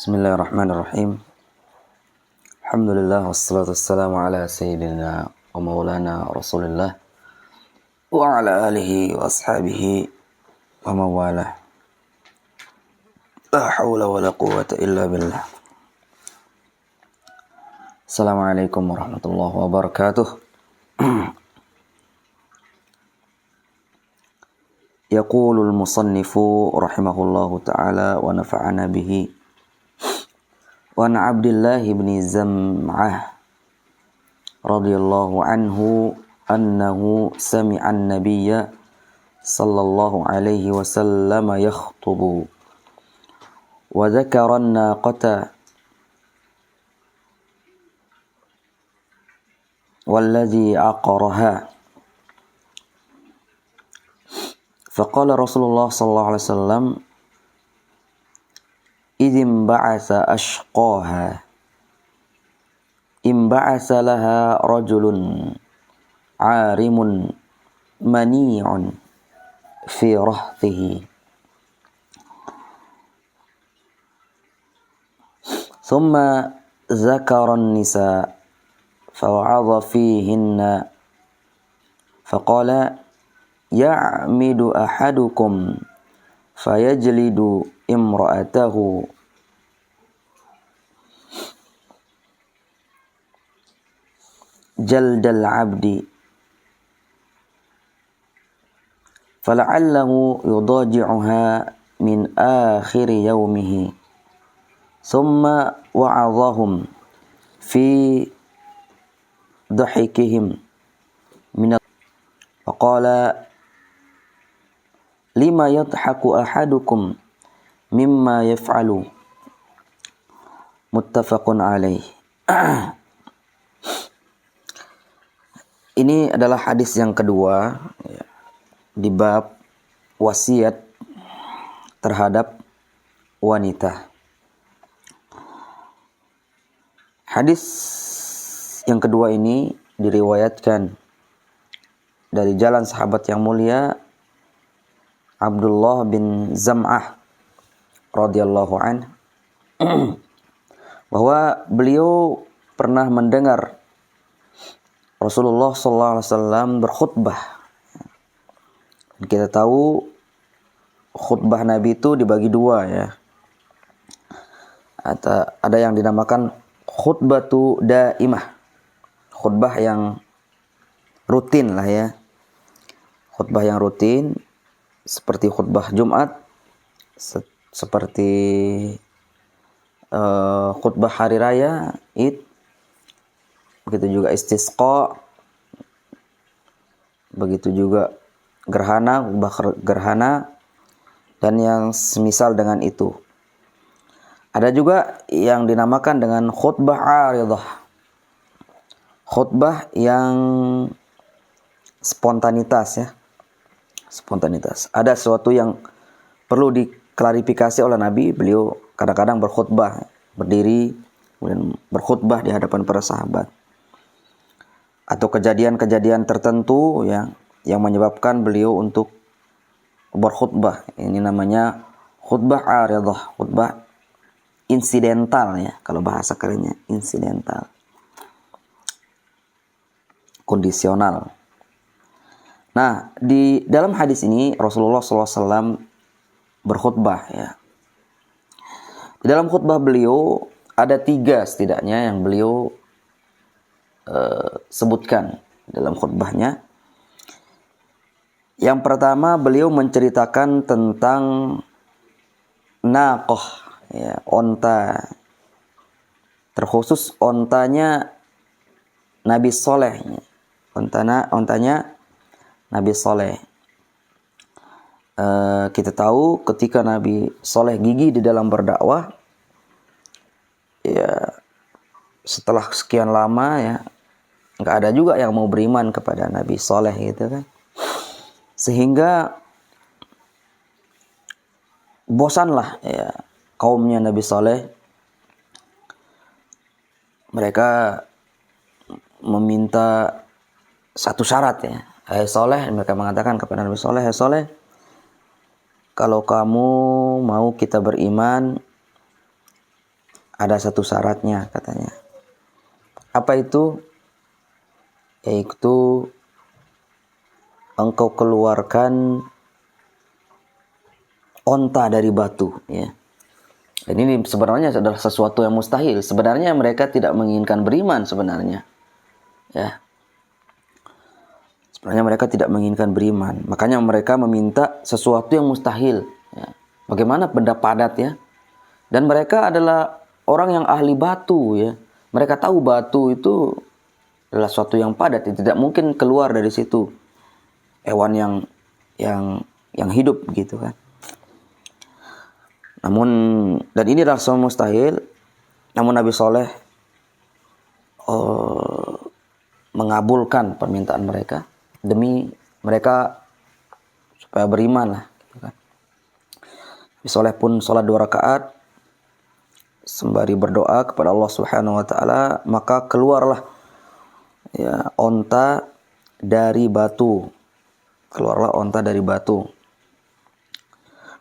Bismillahirrahmanirrahim. Alhamdulillah wassalatu wassalamu ala sayyidina wa maulana Rasulillah wa ala alihi wa ashabihi wa mawalah. La hawla wa la quwwata illa billah. Assalamualaikum warahmatullahi wabarakatuh. Yaqulul musannifu rahimahullahu ta'ala wa nafa'ana bihi. Wa an Abdullah bin Zam'ah radhiyallahu anhu annahu sami'a an-nabiyya sallallahu alaihi wasallam yakhutubu wa dzakara an-naqata walladhi aqaraha faqala Rasulullah sallallahu alaihi wasallam idhim ba'atha ashqaha imba'atha laha rajulun arimun mani'un fi rahtihi thumma zakara an-nisa fawa'adha fihinna faqala ya'midu ahadukum fayajlidu imra'atahu jaldal abdi fala'allahu yudaji'uha min akhiri yawmihi thumma wa'adhahum fi dhahikihim min faqala lima yadhaku ahadukum mimma yaf'alu muttafaqun alaih. Ini adalah hadis yang kedua di bab wasiat terhadap wanita. Hadis yang kedua ini diriwayatkan dari jalan sahabat yang mulia Abdullah bin Zam'ah radhiyallahu anhu bahwa beliau pernah mendengar Rasulullah sallallahu alaihi wasallam berkhutbah. Kita tahu khutbah Nabi itu dibagi dua ya. Ada yang dinamakan khutbatu daimah. Khutbah yang rutin lah ya. Khutbah yang rutin seperti khutbah Jumat, seperti khutbah hari raya, Id, begitu juga istisqa, begitu juga gerhana, khutbah gerhana, dan yang semisal dengan itu. Ada juga yang dinamakan dengan khutbah aridah, khutbah yang spontanitas ya. Spontanitas. Ada sesuatu yang perlu diklarifikasi oleh Nabi. Beliau kadang-kadang berkhutbah, berdiri, kemudian berkhutbah di hadapan para sahabat. Atau kejadian-kejadian tertentu yang menyebabkan beliau untuk berkhutbah. Ini namanya khutbah aridah, khutbah insidental ya, kalau bahasa kerennya insidental. Kondisional. Nah, di dalam hadis ini Rasulullah SAW berkhutbah ya. Di dalam khutbah beliau ada 3 setidaknya yang beliau sebutkan dalam khutbahnya. Yang pertama beliau menceritakan tentang naqah ya, onta. Terkhusus ontanya Nabi Soleh. Ontanya Nabi Soleh. Kita tahu ketika Nabi Soleh gigih di dalam berdakwah, ya setelah sekian lama ya, nggak ada juga yang mau beriman kepada Nabi Soleh gitu kan, sehingga bosanlah ya kaumnya Nabi Soleh. Mereka meminta satu syarat ya. Hai Soleh, mereka mengatakan kepada Nabi Soleh, hai Soleh, kalau kamu mau kita beriman, ada satu syaratnya katanya. Apa itu? Yaitu engkau keluarkan onta dari batu, ya. Dan ini sebenarnya adalah sesuatu yang mustahil. Sebenarnya mereka tidak menginginkan beriman sebenarnya. Ya. Sebenarnya mereka tidak menginginkan beriman. Makanya mereka meminta sesuatu yang mustahil. Ya. Bagaimana benda padat, ya. Dan mereka adalah orang yang ahli batu, ya. Mereka tahu batu itu adalah sesuatu yang padat. Tidak mungkin keluar dari situ hewan yang hidup gitu kan. Namun, dan ini adalah semua mustahil. Namun Nabi Soleh mengabulkan permintaan mereka demi mereka supaya beriman lah. Gitu kan. Nabi Soleh pun sholat 2 rakaat sembari berdoa kepada Allah Subhanahu Wa Taala, maka keluarlah ya onta dari batu. Keluarlah onta dari batu.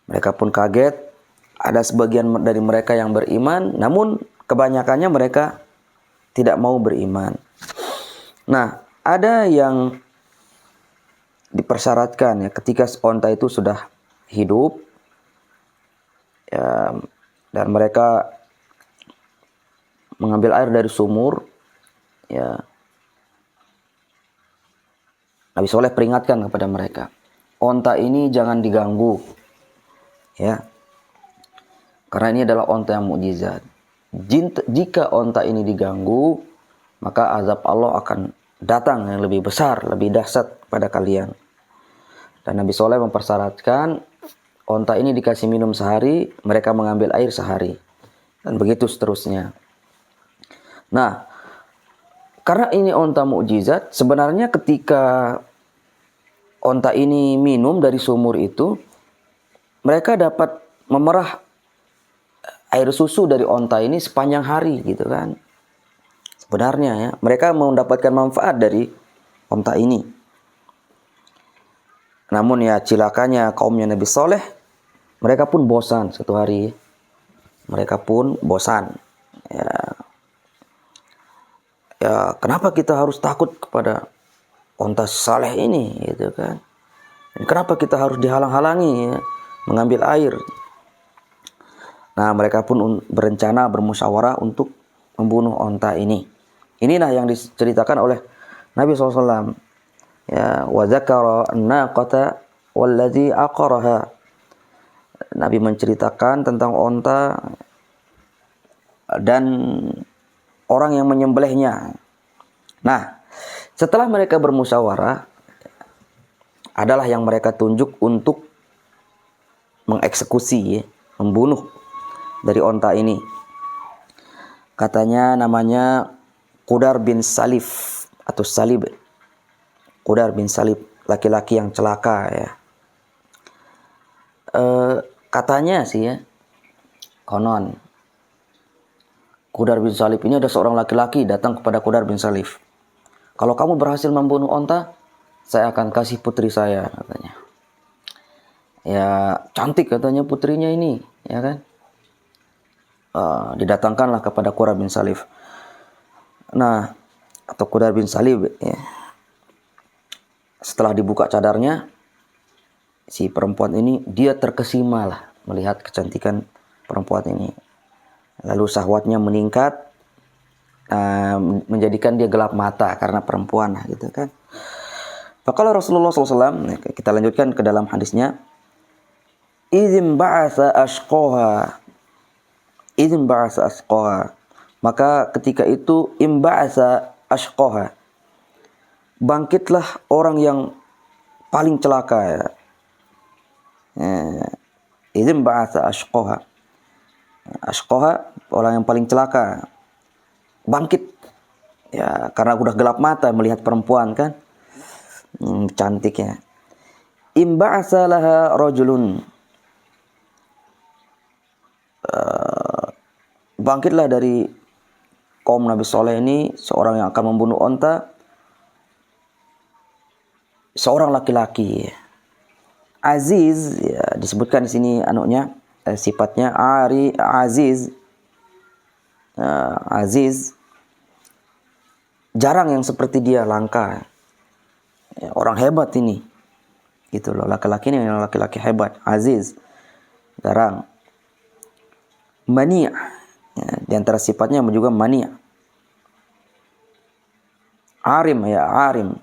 Mereka pun kaget. Ada sebagian dari mereka yang beriman, namun kebanyakannya mereka tidak mau beriman. Nah, ada yang dipersyaratkan ya ketika onta itu sudah hidup ya, dan mereka mengambil air dari sumur, ya, Nabi Soleh peringatkan kepada mereka, onta ini jangan diganggu, ya. Karena ini adalah onta yang mukjizat. Jika onta ini diganggu, maka azab Allah akan datang yang lebih besar, lebih dahsyat pada kalian. Dan Nabi Soleh mempersyaratkan onta ini dikasih minum sehari, mereka mengambil air sehari. Dan begitu seterusnya. Nah, karena ini onta mukjizat, sebenarnya ketika onta ini minum dari sumur itu, mereka dapat memerah air susu dari onta ini sepanjang hari gitu kan. Sebenarnya ya, mereka mendapatkan manfaat dari onta ini. Namun ya cilakanya kaumnya Nabi Soleh, mereka pun bosan satu hari. Mereka pun bosan. Ya kenapa kita harus takut kepada onta saleh ini gitu kan. Dan kenapa kita harus dihalang-halangi ya, mengambil air. Nah, mereka pun berencana bermusyawarah untuk membunuh onta ini. Inilah yang diceritakan oleh Nabi SAW. Ya, wa dzakara an-naqata wallazi aqaraha. Nabi menceritakan tentang onta dan orang yang menyembelihnya. Nah, setelah mereka bermusyawarah, adalah yang mereka tunjuk untuk mengeksekusi, ya, membunuh dari onta ini. Katanya namanya Qudar bin Salif atau Salib. Qudar bin Salib, laki-laki yang celaka ya. Katanya sih ya, konon Qudar bin Salib ini ada seorang laki-laki datang kepada Qudar bin Salif. Kalau kamu berhasil membunuh onta, saya akan kasih putri saya, katanya. Ya, cantik katanya putrinya ini, ya kan? Didatangkanlah kepada Qudar bin Salif. Nah, atau Qudar bin Salib ya. Setelah dibuka cadarnya, si perempuan ini dia terkesima lah melihat kecantikan perempuan ini. Lalu syahwatnya meningkat, menjadikan dia gelap mata karena perempuan gitu kan. Faqala Rasulullah SAW, kita lanjutkan ke dalam hadisnya. Idzin ba'atha ashqaha. Idzin ba'atha ashqaha. Maka ketika itu imba'atha ashqaha. Bangkitlah orang yang paling celaka ya. Idzin ba'atha ashqaha. Ashqaha, orang yang paling celaka. Bangkit. Ya, karena udah gelap mata melihat perempuan kan. Cantiknya. Imba'atha laha rajulun. Bangkitlah dari kaum Nabi Soleh ini seorang yang akan membunuh onta, seorang laki-laki aziz ya, disebutkan di sini sifatnya aziz aziz, jarang yang seperti dia, langka. Ya, orang hebat ini. Gitu loh, laki-laki ini yang laki-laki hebat, aziz, jarang. Mani', ya, di antara sifatnya juga mani'. Arim, ya, arim.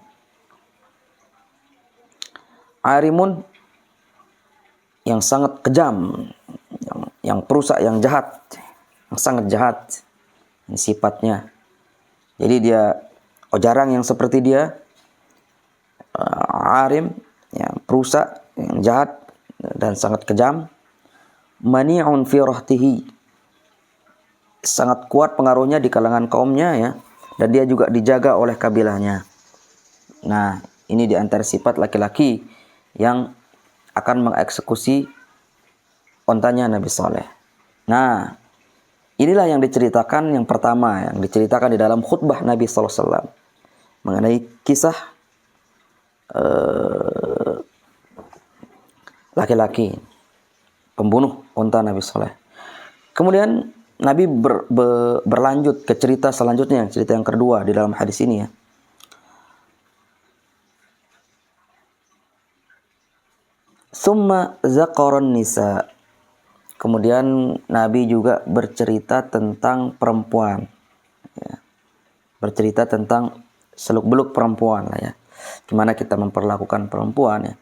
Arimun, yang sangat kejam, yang perusak, yang jahat, yang sangat jahat sifatnya. Jadi dia jarang yang seperti dia, arim, yang perusak, yang jahat dan sangat kejam. Mani'un fi rahtihi, sangat kuat pengaruhnya di kalangan kaumnya, ya, dan dia juga dijaga oleh kabilahnya. Nah, ini di antara sifat laki-laki yang akan mengeksekusi ontanya Nabi Saleh. Nah, inilah yang diceritakan, yang pertama yang diceritakan di dalam khutbah Nabi Sallallahu Alaihi Wasallam mengenai kisah laki-laki pembunuh onta Nabi Saleh. Kemudian Nabi berlanjut ke cerita selanjutnya, cerita yang kedua di dalam hadis ini, ya. Summa zaqaran nisa. Kemudian Nabi juga bercerita tentang perempuan, ya. Bercerita tentang seluk-beluk perempuan lah, ya. Gimana kita memperlakukan perempuan, ya.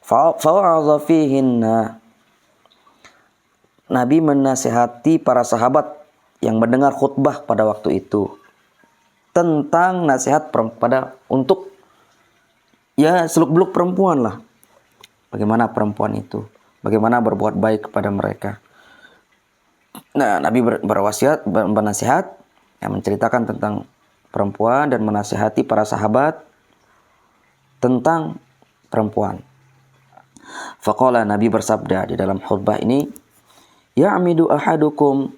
Fa'adha fihinna. Nabi menasihati para sahabat yang mendengar khutbah pada waktu itu tentang nasihat untuk, ya, seluk-beluk perempuan lah. Bagaimana perempuan itu, bagaimana berbuat baik kepada mereka. Nah, Nabi berwasiat, bernasihat, yang menceritakan tentang perempuan dan menasihati para sahabat tentang perempuan. Faqala, Nabi bersabda di dalam khutbah ini, ya'midu ahadukum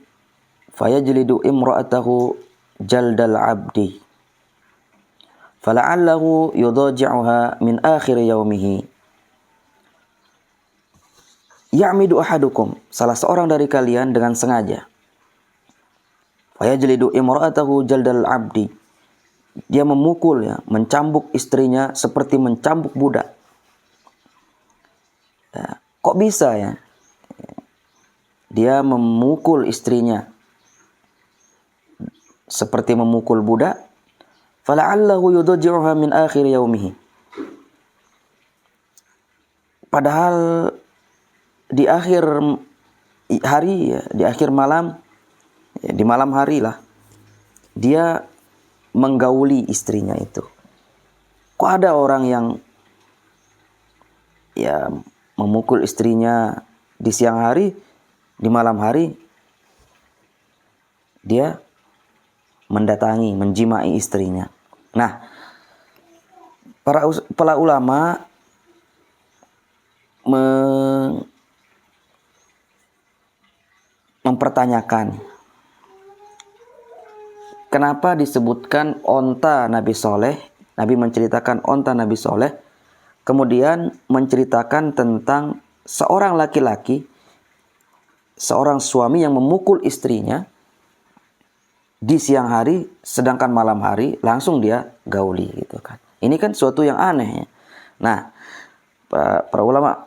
fayajlidu imra'atahu jaldal abdi fala'allahu yudaji'uha min akhir yaumihi. Ya'midu ahadukum, salah seorang dari kalian dengan sengaja. Fayajlidu imra'atahu jaldal abdi, dia memukul, ya, mencambuk istrinya seperti mencambuk budak. Ya, kok bisa, ya? Dia memukul istrinya seperti memukul budak. Fala'allahu yudaji'uha min akhir yaumihi. Padahal di akhir hari, ya, di akhir malam, ya, di malam hari lah, dia menggauli istrinya itu. Kok ada orang yang, ya, memukul istrinya di siang hari, di malam hari dia mendatangi, menjimai istrinya. Nah, para ulama mempertanyakan kenapa disebutkan onta Nabi Soleh. Nabi menceritakan onta Nabi Soleh, kemudian menceritakan tentang seorang laki-laki, seorang suami yang memukul istrinya di siang hari, sedangkan malam hari langsung dia gauli, gitu kan. Ini kan suatu yang aneh, ya. Nah, para ulama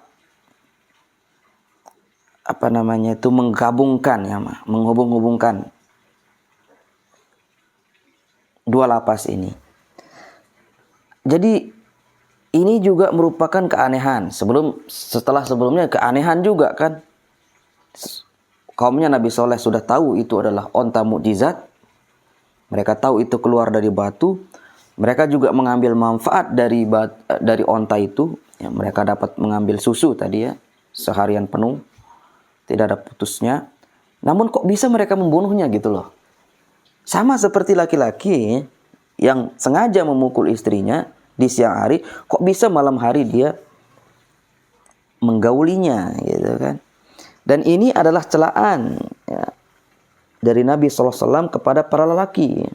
menggabungkan, ya, menghubung-hubungkan dua lapas ini. Jadi ini juga merupakan keanehan. Setelah sebelumnya keanehan juga, kan. Kaumnya Nabi Soleh sudah tahu itu adalah onta mukjizat. Mereka tahu itu keluar dari batu. Mereka juga mengambil manfaat dari onta itu. Ya, mereka dapat mengambil susu tadi, ya, seharian penuh, tidak ada putusnya. Namun kok bisa mereka membunuhnya, gitu loh. Sama seperti laki-laki yang sengaja memukul istrinya di siang hari, kok bisa malam hari dia menggaulinya, gitu kan. Dan ini adalah celaan, ya, dari Nabi SAW kepada para lelaki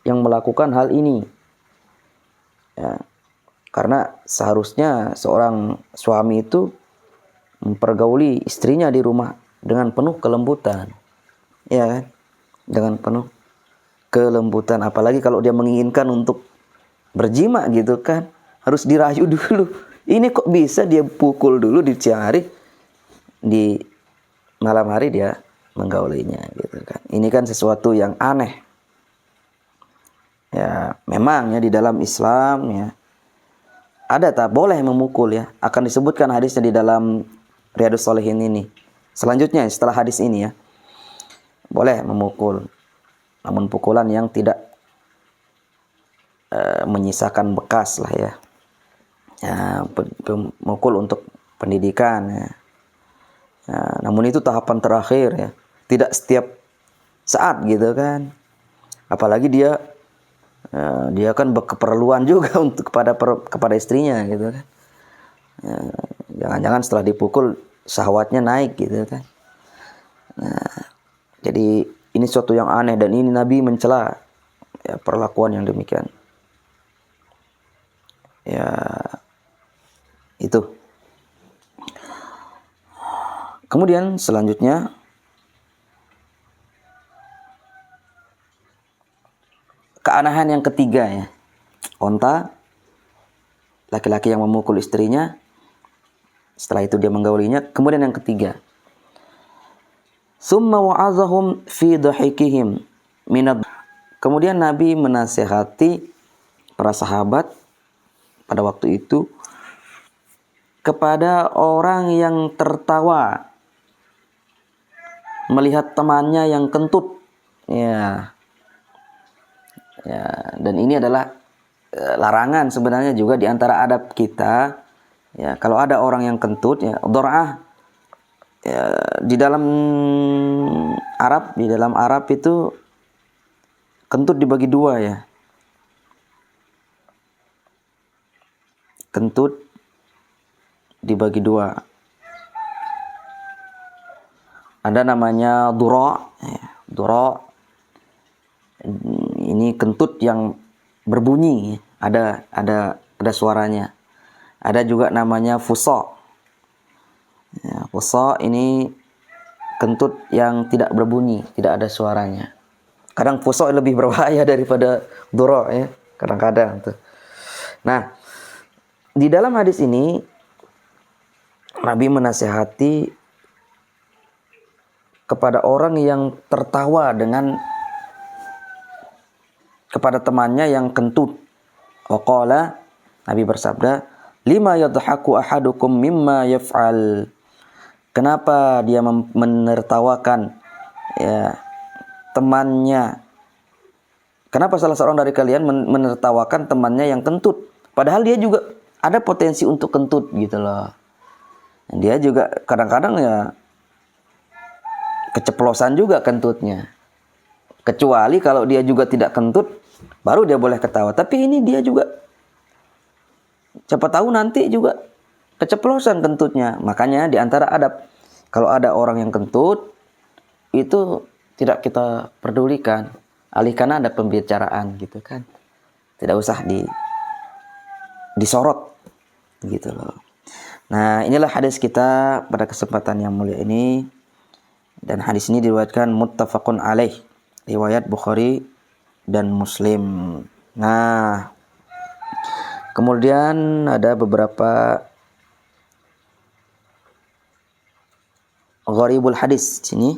yang melakukan hal ini, ya. Karena seharusnya seorang suami itu mempergauli istrinya di rumah dengan penuh kelembutan, ya kan. dengan penuh kelembutan. Apalagi kalau dia menginginkan untuk berjima gitu kan, harus dirayu dulu. Ini kok bisa dia pukul dulu di siang hari, di malam hari dia menggaulinya gitu kan. Ini kan sesuatu yang aneh. Ya, memang ya di dalam Islam ya ada tak boleh memukul ya. Akan disebutkan hadisnya di dalam Riyadhus Shalihin ini. Selanjutnya setelah hadis ini ya, boleh memukul, namun pukulan yang tidak menyisakan bekas lah ya. Ya, memukul untuk pendidikan ya. Ya, namun itu tahapan terakhir ya. Tidak setiap saat gitu kan. Apalagi dia kan berkeperluan juga untuk kepada istrinya gitu kan. Ya, jangan-jangan setelah dipukul syahwatnya naik gitu kan. Nah, jadi ini suatu yang aneh dan ini Nabi mencela ya perlakuan yang demikian. Ya, itu. Kemudian selanjutnya keanehan yang ketiga ya. Onta, laki-laki yang memukul istrinya, setelah itu dia menggaulinya. Kemudian yang ketiga, summa wa'azahum fi dhahikihim minad. Kemudian Nabi menasihati para sahabat pada waktu itu kepada orang yang tertawa melihat temannya yang kentut. Ya. Ya, dan ini adalah larangan sebenarnya juga di antara adab kita. Ya, kalau ada orang yang kentut ya, dhor'ah. Ya, di dalam Arab itu kentut dibagi dua ya. Kentut dibagi dua. Ada namanya dhura, ya, dhura. Ini kentut yang berbunyi, ada suaranya. Ada juga namanya fusa. Ya, fusa ini kentut yang tidak berbunyi, tidak ada suaranya. Kadang fusa lebih berbahaya daripada dhura ya, kadang-kadang tuh. Nah, di dalam hadis ini Nabi menasihati kepada orang yang tertawa kepada temannya yang kentut. Waqala, Nabi bersabda, lima yadhaku ahadukum mimma yaf'al. Kenapa dia menertawakan ya temannya? Kenapa salah seorang dari kalian menertawakan temannya yang kentut? Padahal dia juga ada potensi untuk kentut gitu loh. Dia juga kadang-kadang ya keceplosan juga kentutnya. Kecuali kalau dia juga tidak kentut, baru dia boleh ketawa. Tapi ini dia juga, siapa tahu nanti juga keceplosan kentutnya. Makanya di antara adab, kalau ada orang yang kentut, itu tidak kita pedulikan. Alihkan ada pembicaraan gitu kan. Tidak usah disorot gitu loh. Nah, inilah hadis kita pada kesempatan yang mulia ini. Dan hadis ini diriwayatkan muttafaqun alaih, riwayat Bukhari dan Muslim. Nah, kemudian ada beberapa gharibul hadis sini.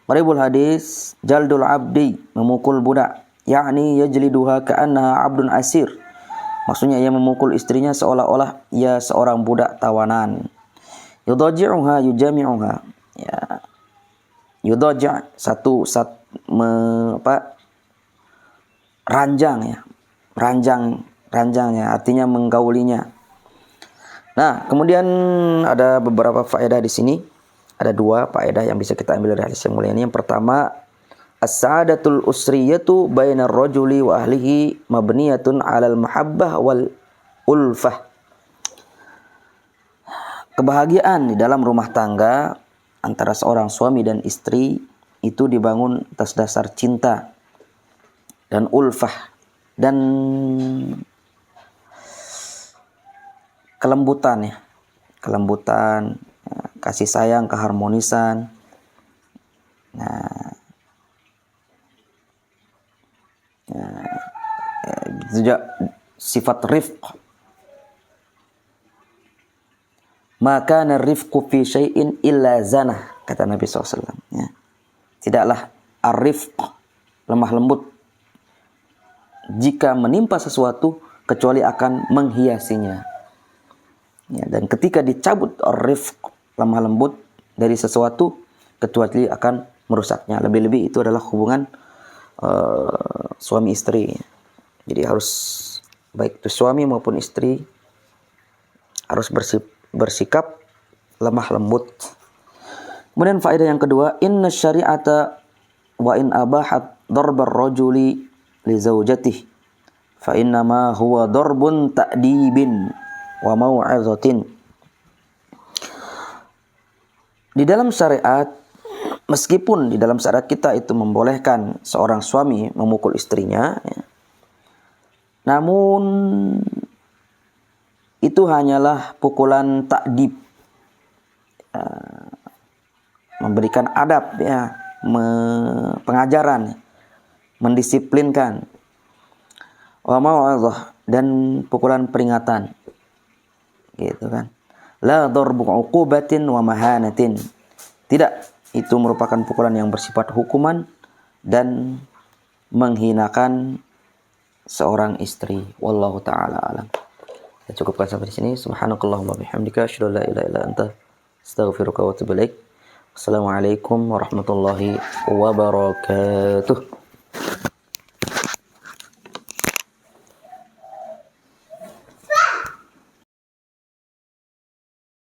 Gharibul hadis, jaldul abdi, memukul budak, yakni yajliduha ka'annaha abdun asir. Maksudnya ia memukul istrinya seolah-olah ia seorang budak tawanan. Yudaji'uha yujami'uha. Ya. Yudaji' ranjang ya. Ranjangnya artinya menggaulinya. Nah, kemudian ada beberapa faedah di sini. Ada dua faedah yang bisa kita ambil dari hadis yang mulia ini. Yang pertama, as-sa'adatul usriyatu bainar rajuli wa ahlihi mabniyatun 'alal mahabbah wal ulfah. Kebahagiaan di dalam rumah tangga antara seorang suami dan istri itu dibangun atas dasar cinta dan ulfah dan kelembutan ya. Kelembutan, kasih sayang, keharmonisan. Nah, juga sifat rifq. Maka narifqu fi syai'in illa zanah, kata Nabi SAW. Ya. Tidaklah arifq, lemah lembut, jika menimpa sesuatu kecuali akan menghiasinya. Ya, dan ketika dicabut arifq, lemah lembut dari sesuatu, kecuali akan merusaknya. Lebih-lebih itu adalah hubungan suami istri. Jadi harus baik itu suami maupun istri harus bersikap lemah lembut. Kemudian faedah yang kedua, inna syari'ata wa in abahat darbar rajuli li zaujatihi fa innama huwa darbun ta'dibin wa mau'izatin. Di dalam syariat, meskipun di dalam syariat kita itu membolehkan seorang suami memukul istrinya, ya, namun itu hanyalah pukulan ta'dib, memberikan adab, ya, pengajaran, mendisiplinkan, wa mau'izah, dan pukulan peringatan, gitu kan. La darbu uqubatin wa mahanatin. Tidak, itu merupakan pukulan yang bersifat hukuman dan menghinakan seorang istri. Wallahu taala alam. Kita cukupkan sampai di sini. Subhanakallahumma bihamdika asyhadu an la ilaha illa anta astaghfiruka wa atubu ilaik. Assalamualaikum warahmatullahi wabarakatuh.